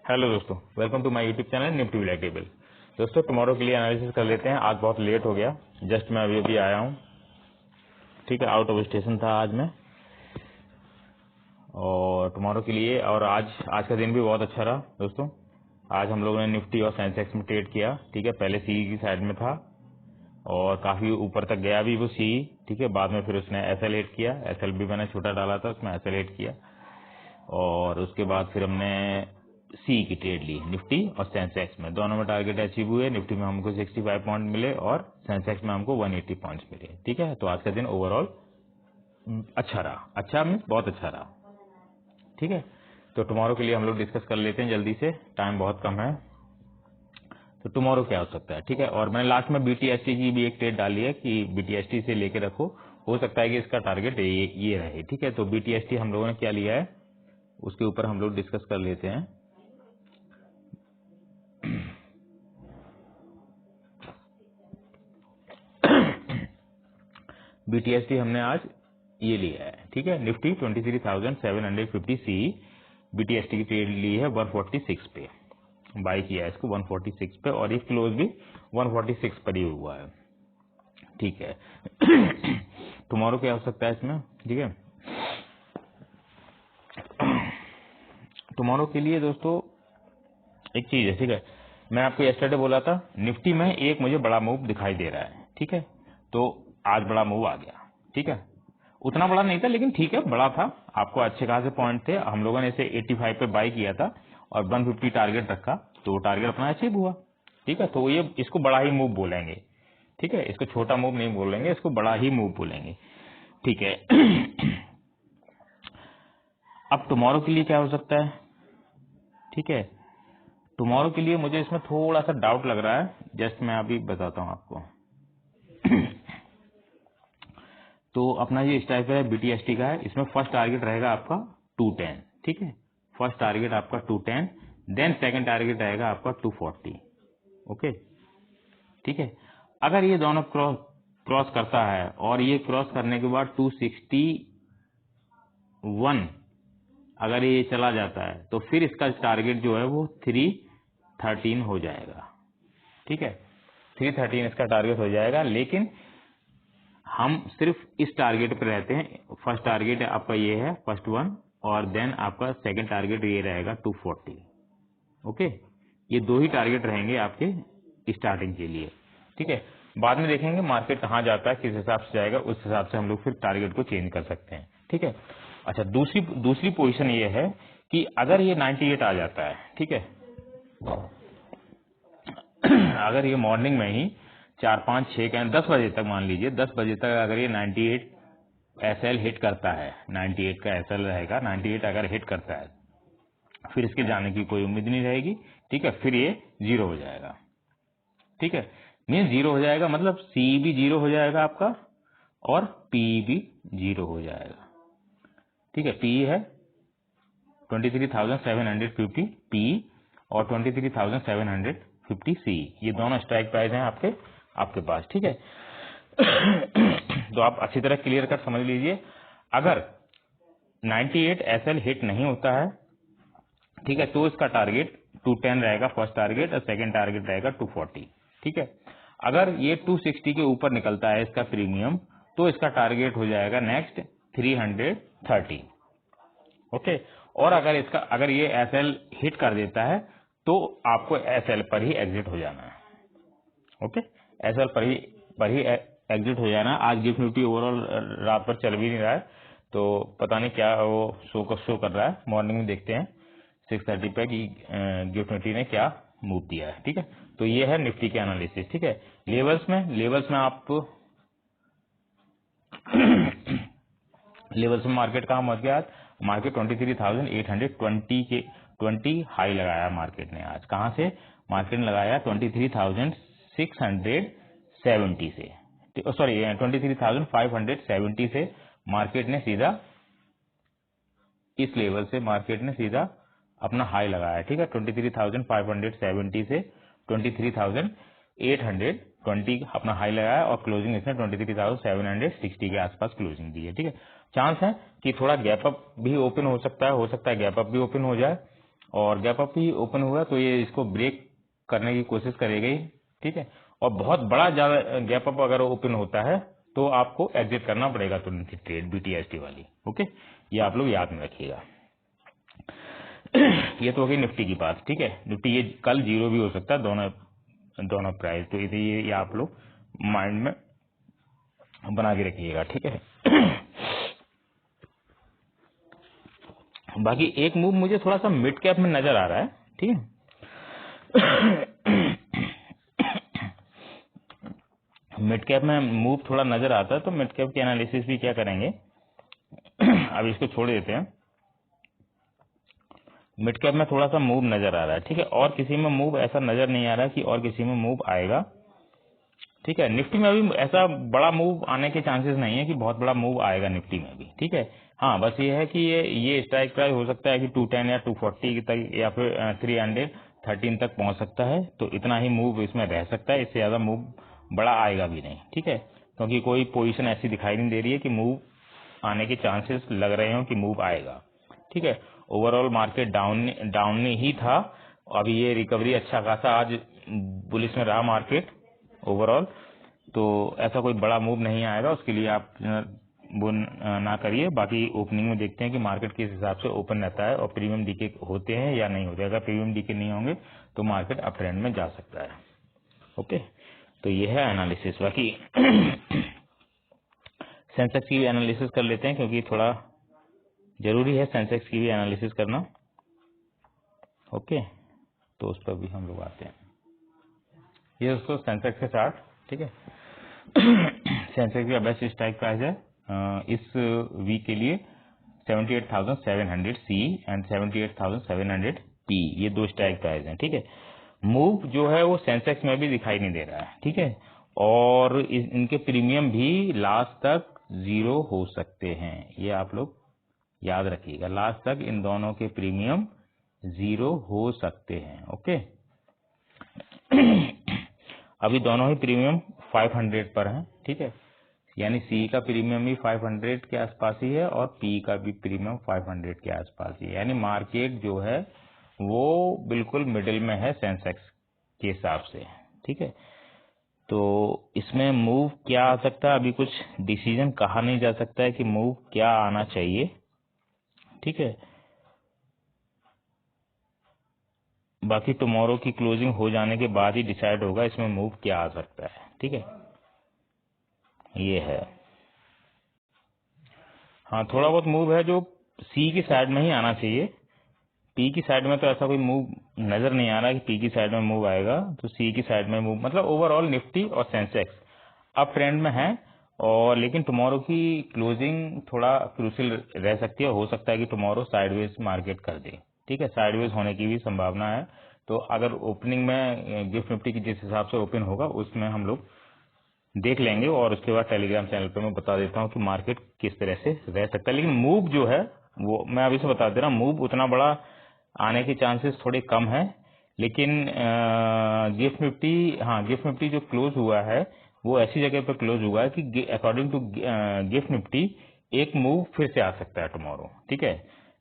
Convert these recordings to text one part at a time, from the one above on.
Hello दोस्तों, welcome to my YouTube channel Nifty black table. दोस्तों tomorrow के लिए एनालिसिस कर लेते हैं। आज बहुत लेट हो गया, जस्ट मैं अभी अभी आया हूँ। ठीक है, आउट ऑफ स्टेशन था आज मैं, और टुमारो के लिए और आज का दिन भी बहुत अच्छा रहा दोस्तों। आज हम लोगों ने निफ्टी और सेंसेक्स में ट्रेड किया। ठीक है, पहले सीई की साइड में था और काफी ऊपर तक गया भी वो सीई। ठीक है, बाद में फिर उसने एसएल हिट किया। एसएल भी मैंने छोटा डाला था, उसमें एसएल हिट किया और उसके बाद फिर हमने सी की ट्रेड ली निफ्टी और सेंसेक्स में। दोनों में टारगेट अचीव हुए। निफ्टी में हमको 65 पॉइंट मिले और सेंसेक्स में हमको 180 पॉइंट्स मिले। ठीक है, तो आज का दिन ओवरऑल अच्छा रहा। अच्छा मीन्स बहुत अच्छा रहा। ठीक है, तो टुमारो के लिए हम लोग डिस्कस कर लेते हैं जल्दी से, टाइम बहुत कम है। तो टुमारो क्या हो सकता है? ठीक है, और मैंने लास्ट में बीटीएसटी की भी एक ट्रेड डाली है कि बीटीएसटी से लेके रखो, हो सकता है कि इसका टारगेट ये रहे। ठीक है, तो बीटीएसटी हम लोगों ने क्या लिया है उसके ऊपर हम लोग डिस्कस कर लेते हैं। बीटीएसटी हमने आज ये लिया है। ठीक है, निफ्टी 23,750 सी बीटीएसटी की ट्रेड ली है 146 पे, बाई किया है इसको 146 पे और ये क्लोज भी 146 पर ही हुआ है। ठीक है, टुमारो क्या हो सकता है इसमें? ठीक है, टुमारो के लिए दोस्तों एक चीज है। ठीक है, मैं आपको yesterday बोला था निफ्टी में एक मुझे बड़ा मूव दिखाई दे रहा है। ठीक है, तो आज बड़ा मूव आ गया। ठीक है, उतना बड़ा नहीं था लेकिन ठीक है बड़ा था। आपको अच्छे खासे पॉइंट थे। हम लोगों ने इसे 85 पे बाई किया था और 150 टारगेट रखा, तो वो टारगेट अपना अचीव हुआ। ठीक है, तो ये इसको बड़ा ही मूव बोलेंगे। ठीक है, इसको छोटा मूव नहीं बोलेंगे, इसको बड़ा ही मूव बोलेंगे। ठीक है, अब टुमारो के लिए क्या हो सकता है? ठीक है, टुमारो के लिए मुझे इसमें थोड़ा सा डाउट लग रहा है, जस्ट मैं अभी बताता हूँ आपको। तो अपना ये स्ट्राइक है बीटीएसटी का है, इसमें फर्स्ट टारगेट रहेगा आपका 210। ठीक है, फर्स्ट टारगेट आपका 210, देन सेकंड टारगेट रहेगा आपका 240। ओके, ठीक है, अगर ये दोनों क्रॉस करता है और ये क्रॉस करने के बाद 261 अगर ये चला जाता है तो फिर इसका टारगेट जो है वो 313 हो जाएगा। ठीक है, 313 इसका टारगेट हो जाएगा, लेकिन हम सिर्फ इस टारगेट पे रहते हैं। फर्स्ट टारगेट आपका ये है फर्स्ट वन, और देन आपका सेकंड टारगेट ये रहेगा 240। ओके, ये दो ही टारगेट रहेंगे आपके स्टार्टिंग के लिए। ठीक है, बाद में देखेंगे मार्केट कहाँ जाता है, किस हिसाब से जाएगा, उस हिसाब से हम लोग फिर टारगेट को चेंज कर सकते हैं। ठीक है, अच्छा दूसरी पोजीशन ये है कि अगर ये 98 आ जाता है, ठीक है, अगर ये मॉर्निंग में ही 4, 5, 6 का 10 बजे तक, मान लीजिए 10 बजे तक अगर ये 98 एसएल हिट करता है, 98 का एसएल रहेगा, 98 अगर हिट करता है फिर इसके जाने की कोई उम्मीद नहीं रहेगी। ठीक है, फिर ये जीरो हो जाएगा। ठीक है, मीन जीरो हो जाएगा मतलब सी भी जीरो हो जाएगा आपका और पी भी जीरो हो जाएगा। ठीक है, पी है 23,750 पी और 23,750 सी, ये दोनों स्ट्राइक प्राइस हैं आपके पास। ठीक है, तो आप अच्छी तरह क्लियर कट समझ लीजिए। अगर 98 एसएल हिट नहीं होता है, ठीक है, तो इसका टारगेट 210 रहेगा फर्स्ट टारगेट और सेकंड टारगेट रहेगा 240। ठीक है, अगर ये 260 के ऊपर निकलता है इसका प्रीमियम, तो इसका टारगेट हो जाएगा नेक्स्ट 330। ओके, और अगर ये एसएल हिट कर देता है तो आपको एसएल पर ही एग्जिट हो जाना है। ओके, एसएल पर ही एग्जिट हो जाना। आज गिफ्ट निफ्टी ओवरऑल रात पर चल भी नहीं रहा है, तो पता नहीं क्या वो शो कर रहा है। मॉर्निंग में देखते हैं 6:30 पे कि गिफ्ट निफ्टी ने क्या मूव दिया है। ठीक है, तो ये है निफ्टी के एनालिसिस। ठीक है, लेवल्स में आप लेवल्स में मार्केट कहाँ पहुंच गया? मार्केट 23,820 के 20 हाई लगाया मार्केट ने। आज कहाँ से मार्केट ने लगाया? 23,670 से, सॉरी 23,570 से मार्केट ने सीधा इस लेवल से मार्केट ने सीधा अपना हाई लगाया। ठीक है, 23,570 से 23,820 अपना हाई लगाया और क्लोजिंग इसने 23,760 के आसपास क्लोजिंग दी है। ठीक है, चांस है कि थोड़ा गैप अप भी ओपन हो सकता है गैप अप भी ओपन हो जाए और गैप अप ही ओपन हुआ तो ये इसको ब्रेक करने की कोशिश करेगा ही, ठीक है। और बहुत बड़ा ज्यादा गैप अप अगर ओपन होता है तो आपको एग्जिट करना पड़ेगा तुरंत ही ट्रेड BTST वाली, ओके। ये आप लोग याद में रखिएगा। ये तो हो गई निफ्टी की बात, ठीक है। निफ्टी ये कल जीरो भी हो सकता है, दोनों प्राइस, तो ये आप लोग माइंड में बना के रखिएगा, ठीक है। बाकी एक मूव मुझे थोड़ा सा मिड कैप में नजर आ रहा है, ठीक है। मिड कैप में मूव थोड़ा नजर आता है, तो मिड कैप की एनालिसिस भी क्या करेंगे, अब इसको छोड़ देते हैं। मिड कैप में थोड़ा सा मूव नजर आ रहा है, ठीक है। और किसी में मूव ऐसा नजर नहीं आ रहा कि और किसी में मूव आएगा, ठीक है। निफ्टी में भी ऐसा बड़ा मूव आने के चांसेस नहीं है कि बहुत बड़ा मूव आएगा निफ्टी में भी, ठीक है। हाँ, बस ये है कि ये स्ट्राइक प्राइस हो सकता है कि 210 या 240 तक या फिर 313 तक पहुंच सकता है, तो इतना ही मूव इसमें रह सकता है, इससे ज्यादा मूव बड़ा आएगा भी नहीं, ठीक है। क्योंकि कोई पोजीशन ऐसी दिखाई नहीं दे रही है कि मूव आने के चांसेस लग रहे हो कि मूव आएगा, ठीक है। ओवरऑल मार्केट डाउन ही था, अभी ये रिकवरी अच्छा खासा आज बुलिश में रहा मार्केट ओवरऑल, तो ऐसा कोई बड़ा मूव नहीं आएगा, उसके लिए आप वो ना करिए। बाकी ओपनिंग में देखते हैं कि मार्केट किस हिसाब से ओपन रहता है और प्रीमियम डीके होते हैं या नहीं होते। अगर प्रीमियम डीके नहीं होंगे तो मार्केट अप ट्रेंड में जा सकता है, ओके। तो ये है एनालिसिस। बाकी सेंसेक्स की भी एनालिसिस कर लेते हैं, क्योंकि थोड़ा जरूरी है सेंसेक्स की भी एनालिसिस करना, ओके। तो उस पर भी हम लोग आते हैं। ये दोस्तों सेंसेक्स के चार्ट, ठीक है। सेंसेक्स का बेस्ट स्ट्राइक प्राइस है इस वीक के लिए 78,700 सी एंड 78,700 पी, ये दो स्ट्राइक प्राइस हैं, ठीक है। मूव जो है वो सेंसेक्स में भी दिखाई नहीं दे रहा है, ठीक है। और इनके प्रीमियम भी लास्ट तक जीरो हो सकते हैं, ये आप लोग याद रखिएगा। लास्ट तक इन दोनों के प्रीमियम जीरो हो सकते हैं, ओके। अभी दोनों ही प्रीमियम 500 पर हैं, ठीक है। यानी सी का प्रीमियम भी 500 के आसपास ही है और पी का भी प्रीमियम 500 के आसपास ही है। यानी मार्केट जो है वो बिल्कुल मिडिल में है सेंसेक्स के हिसाब से, ठीक है। तो इसमें मूव क्या आ सकता है, अभी कुछ डिसीजन कहा नहीं जा सकता है कि मूव क्या आना चाहिए, ठीक है। बाकी टुमारो की क्लोजिंग हो जाने के बाद ही डिसाइड होगा इसमें मूव क्या आ सकता है, ठीक है। ये है, हाँ, थोड़ा बहुत मूव है जो सी की साइड में ही आना चाहिए। पी की साइड में तो ऐसा कोई मूव नजर नहीं आ रहा कि पी की साइड में मूव आएगा, तो सी की साइड में मूव, मतलब ओवरऑल निफ्टी और सेंसेक्स अप ट्रेंड में है। और लेकिन टुमारो की क्लोजिंग थोड़ा क्रूशियल रह सकती है, हो सकता है कि टुमारो साइडवेज मार्केट कर दे, ठीक है। साइडवेज होने की भी संभावना है। तो अगर ओपनिंग में गिफ्ट निफ्टी की जिस हिसाब से ओपन होगा उसमें हम लोग देख लेंगे, और उसके बाद टेलीग्राम चैनल पे मैं बता देता हूँ कि मार्केट किस तरह से रह सकता है। लेकिन मूव जो है वो मैं अभी से बता दे रहा हूँ, मूव उतना बड़ा आने के चांसेस थोड़े कम है। लेकिन गिफ्ट निफ्टी, हाँ, गिफ्ट निफ्टी जो क्लोज हुआ है वो ऐसी जगह पे क्लोज हुआ है कि अकॉर्डिंग टू गिफ्ट निफ्टी एक मूव फिर से आ सकता है टुमारो, ठीक है।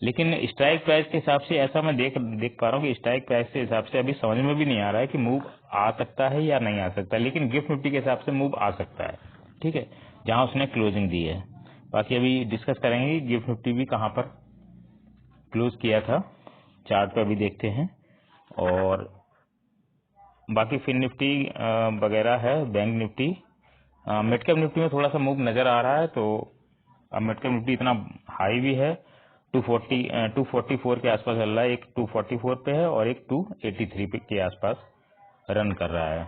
लेकिन स्ट्राइक प्राइस के हिसाब से ऐसा मैं देख पा रहा हूँ कि स्ट्राइक प्राइस के हिसाब से अभी समझ में भी नहीं आ रहा है कि मूव आ सकता है या नहीं आ सकता है। लेकिन गिफ्ट निफ्टी के हिसाब से मूव आ सकता है, ठीक है, जहां उसने क्लोजिंग दी है। बाकी अभी डिस्कस करेंगे कि गिफ्ट निफ्टी भी कहां पर क्लोज किया था, चार्ट पे अभी देखते हैं। और बाकी फिन निफ्टी वगैरह है, bank Nifty, mid cap Nifty में थोड़ा सा मूव नजर आ रहा है। तो अब मिड कैप निफ्टी इतना हाई भी है, 244 के आसपास चल रहा है, एक 244 पे है और एक 283 पे के आसपास रन कर रहा है।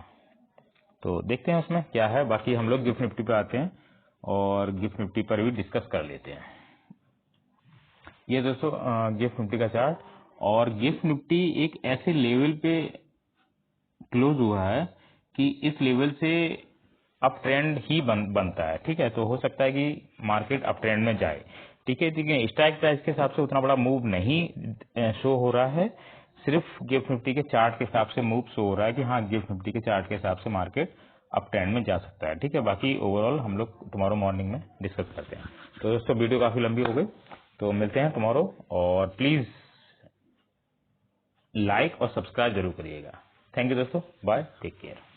तो देखते हैं उसमें क्या है। बाकी हम लोग गिफ्ट निफ्टी पे आते हैं और गिफ्ट निफ्टी पर भी डिस्कस कर लेते हैं। ये दोस्तों गिफ्ट निफ्टी का चार्ट, और गिफ्ट निफ्टी एक ऐसे लेवल पे क्लोज हुआ है कि इस लेवल से अप ट्रेंड ही बनता है, ठीक है। तो हो सकता है कि मार्केट अप ट्रेंड में जाए, ठीक है। देखिए स्ट्राइक प्राइस के हिसाब से उतना बड़ा मूव नहीं शो हो रहा है, सिर्फ गिफ्ट निफ्टी के चार्ट के हिसाब से मूव शो हो रहा है कि हाँ, गिफ्ट निफ्टी के चार्ट के हिसाब से मार्केट अप ट्रेंड में जा सकता है, ठीक है। बाकी ओवरऑल हम लोग टुमारो मॉर्निंग में डिस्कस करते हैं। तो दोस्तों वीडियो काफी लंबी हो गई, तो मिलते हैं टुमारो। और प्लीज लाइक और सब्सक्राइब जरूर करिएगा। थैंक यू दोस्तों, बाय, टेक केयर।